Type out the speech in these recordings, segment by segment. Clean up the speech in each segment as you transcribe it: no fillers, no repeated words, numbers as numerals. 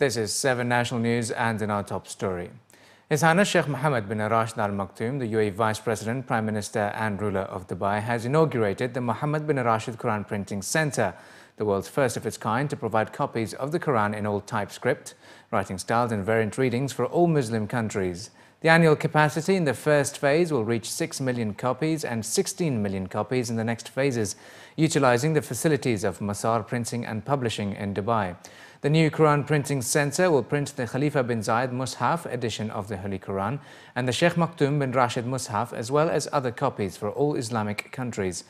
This is 7 National News, and in our top story. His Highness Sheikh Mohammed bin Rashid Al Maktoum, the UAE Vice President, Prime Minister and ruler of Dubai, has inaugurated the Mohammed bin Rashid Quran Printing Centre, the world's first of its kind to provide copies of the Quran in all typescript, writing styles and variant readings for all Muslim countries. The annual capacity in the first phase will reach 6 million copies and 16 million copies in the next phases, utilising the facilities of Masar Printing and Publishing in Dubai. The new Quran Printing Centre will print the Khalifa bin Zayed Mus'haf edition of the Holy Quran and the Sheikh Maktoum bin Rashid Mus'haf, as well as other copies for all Islamic countries.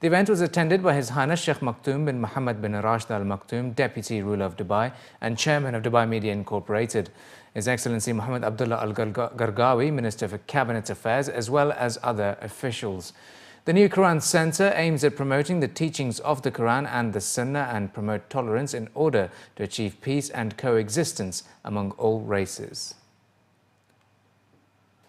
The event was attended by His Highness Sheikh Maktoum bin Mohammed bin Rashid Al Maktoum, Deputy Ruler of Dubai and Chairman of Dubai Media Incorporated, His Excellency Muhammad Abdullah Al Gargawi, Minister for Cabinet Affairs, as well as other officials. The new Quran Centre aims at promoting the teachings of the Quran and the Sunnah and promote tolerance in order to achieve peace and coexistence among all races.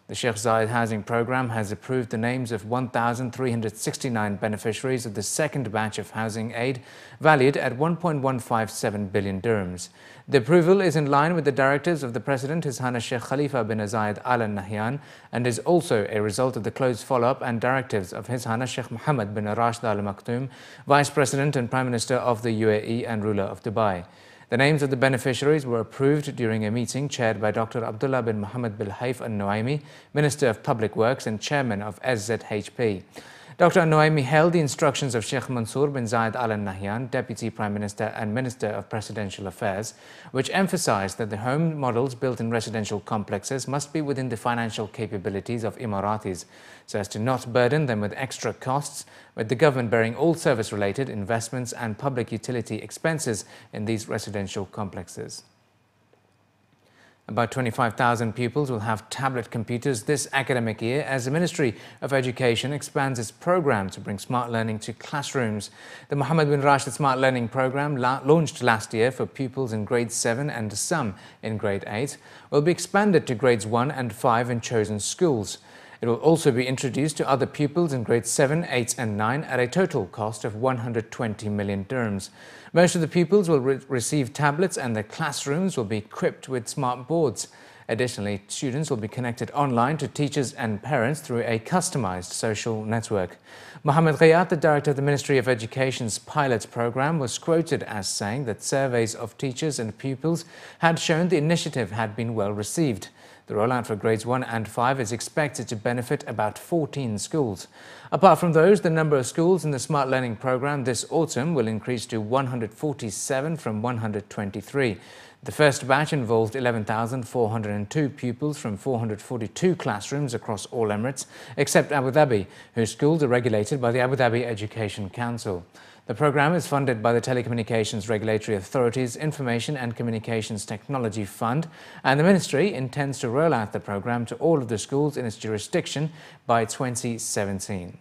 The Sheikh Zayed Housing Programme has approved the names of 1,369 beneficiaries of the second batch of housing aid, valued at 1.157 billion dirhams. The approval is in line with the directives of the President, His Highness Sheikh Khalifa bin Zayed Al Nahyan, and is also a result of the close follow-up and directives of His Highness Sheikh Mohammed bin Rashid Al Maktoum, Vice President and Prime Minister of the UAE and ruler of Dubai. The names of the beneficiaries were approved during a meeting chaired by Dr. Abdullah bin Mohammed bin Haif Al-Nuaimi, Minister of Public Works and Chairman of SZHP. Dr. Al-Nuaimi held the instructions of Sheikh Mansour bin Zayed Al Nahyan, Deputy Prime Minister and Minister of Presidential Affairs, which emphasized that the home models built in residential complexes must be within the financial capabilities of Emiratis, so as to not burden them with extra costs, with the government bearing all service-related investments and public utility expenses in these residential complexes. About 25,000 pupils will have tablet computers this academic year as the Ministry of Education expands its program to bring smart learning to classrooms. The Mohammed bin Rashid Smart Learning Program, launched last year for pupils in grade 7 and some in grade 8, will be expanded to grades 1 and 5 in chosen schools. It will also be introduced to other pupils in grades 7, 8 and 9 at a total cost of 120 million dirhams. Most of the pupils will receive tablets and their classrooms will be equipped with smart boards. Additionally, students will be connected online to teachers and parents through a customized social network. Mohammed Ghayat, the Director of the Ministry of Education's pilot program, was quoted as saying that surveys of teachers and pupils had shown the initiative had been well received. The rollout for grades 1 and 5 is expected to benefit about 14 schools. Apart from those, the number of schools in the Smart Learning Programme this autumn will increase to 147 from 123. The first batch involved 11,402 pupils from 442 classrooms across all Emirates, except Abu Dhabi, whose schools are regulated by the Abu Dhabi Education Council. The programme is funded by the Telecommunications Regulatory Authority's Information and Communications Technology Fund, and the Ministry intends to roll out the programme to all of the schools in its jurisdiction by 2017.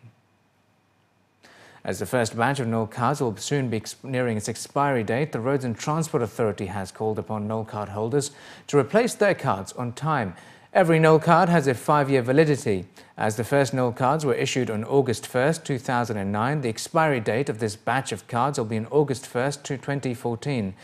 As the first batch of Nol cards will soon be nearing its expiry date, the Roads and Transport Authority has called upon Nol card holders to replace their cards on time. Every Nol card has a 5-year validity. As the first Nol cards were issued on August 1st, 2009, the expiry date of this batch of cards will be on August 1st, 2014.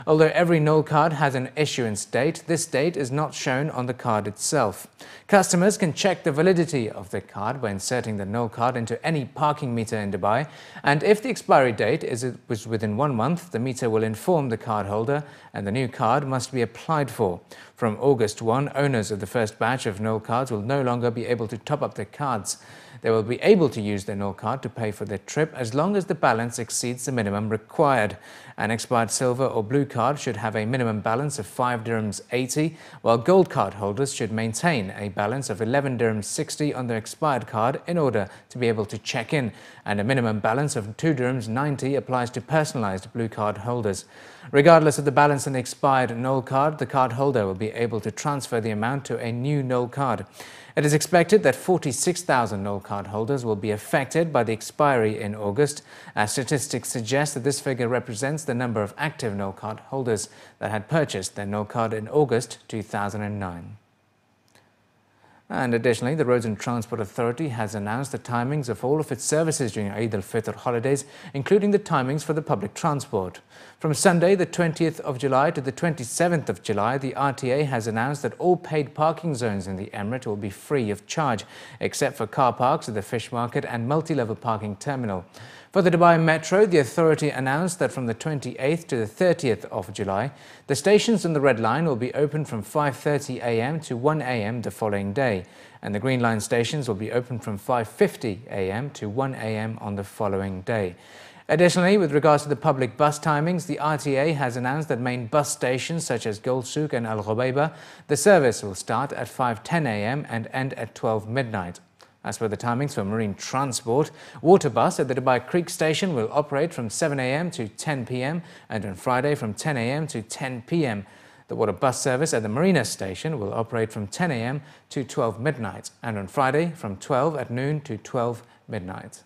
Although every Nol card has an issuance date, this date is not shown on the card itself. Customers can check the validity of the card by inserting the Nol card into any parking meter in Dubai, and if the expiry date was within 1 month, the meter will inform the card holder and the new card must be applied for. From August 1, owners of the first batch of Nol cards will no longer be able to top up their cards. They will be able to use their Nol card to pay for their trip as long as the balance exceeds the minimum required. An expired silver or blue card should have a minimum balance of 5 dirhams 80, while gold card holders should maintain a balance of 11 dirhams 60 on their expired card in order to be able to check in, and a minimum balance of 2 dirhams 90 applies to personalized blue card holders. Regardless of the balance on the expired Nol card, the card holder will be able to transfer the amount to a new Nol card. It is expected that 46,000 Nol card holders will be affected by the expiry in August, as statistics suggest that this figure represents the number of active Nol card holders that had purchased their Nol card in August 2009. And additionally, the Roads and Transport Authority has announced the timings of all of its services during Eid al-Fitr holidays, including the timings for the public transport. From Sunday, the 20th of July to the 27th of July, the RTA has announced that all paid parking zones in the Emirate will be free of charge, except for car parks at the fish market and multi-level parking terminal. For the Dubai Metro, the authority announced that from the 28th to the 30th of July, the stations on the Red Line will be open from 5:30 a.m. to 1 a.m. the following day, and the Green Line stations will be open from 5:50 a.m. to 1 a.m. on the following day. Additionally, with regards to the public bus timings, the RTA has announced that main bus stations such as Gold Souk and Al Ghubaiba, the service will start at 5:10 a.m. and end at 12 midnight. As per the timings for marine transport, water bus at the Dubai Creek station will operate from 7 a.m. to 10 p.m. and on Friday from 10 a.m. to 10 p.m. The water bus service at the Marina station will operate from 10 a.m. to 12 midnight and on Friday from 12 at noon to 12 midnight.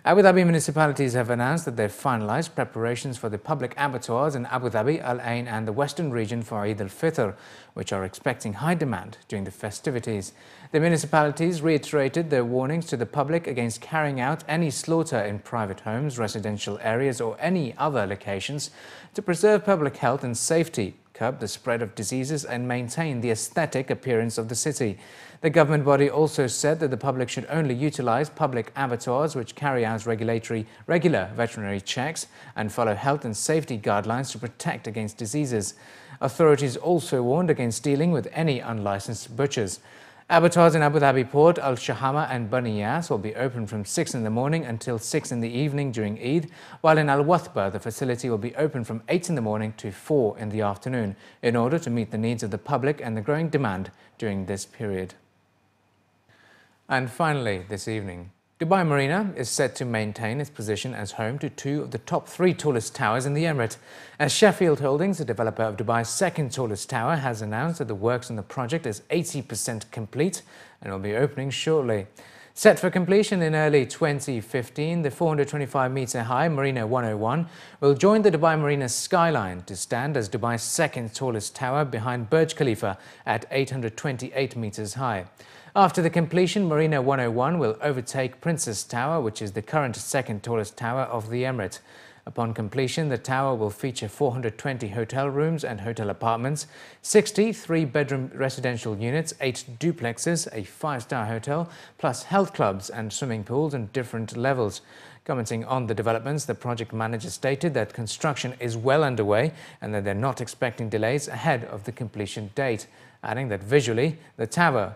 Abu Dhabi municipalities have announced that they've finalized preparations for the public abattoirs in Abu Dhabi, Al Ain and the Western region for Eid al-Fitr, which are expecting high demand during the festivities. The municipalities reiterated their warnings to the public against carrying out any slaughter in private homes, residential areas or any other locations to preserve public health and safety, curb the spread of diseases and maintain the aesthetic appearance of the city. The government body also said that the public should only utilize public abattoirs which carry out regular veterinary checks and follow health and safety guidelines to protect against diseases. Authorities also warned against dealing with any unlicensed butchers. Abattoirs in Abu Dhabi Port, Al Shahama and Bani Yas will be open from 6 in the morning until 6 in the evening during Eid, while in Al Wathba the facility will be open from 8 in the morning to 4 in the afternoon in order to meet the needs of the public and the growing demand during this period. And finally, this evening, Dubai Marina is set to maintain its position as home to 2 of the top 3 tallest towers in the Emirate, as Sheffield Holdings, the developer of Dubai's second tallest tower, has announced that the works on the project is 80% complete and will be opening shortly. Set for completion in early 2015, the 425-metre-high Marina 101 will join the Dubai Marina skyline to stand as Dubai's second tallest tower behind Burj Khalifa at 828 metres high. After the completion, Marina 101 will overtake Princess Tower, which is the current second tallest tower of the Emirate. Upon completion, the tower will feature 420 hotel rooms and hotel apartments, 60 three-bedroom residential units, 8 duplexes, a 5-star hotel, plus health clubs and swimming pools on different levels. Commenting on the developments, the project manager stated that construction is well underway and that they're not expecting delays ahead of the completion date, adding that visually, the tower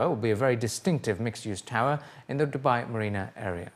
will be a very distinctive mixed-use tower in the Dubai Marina area.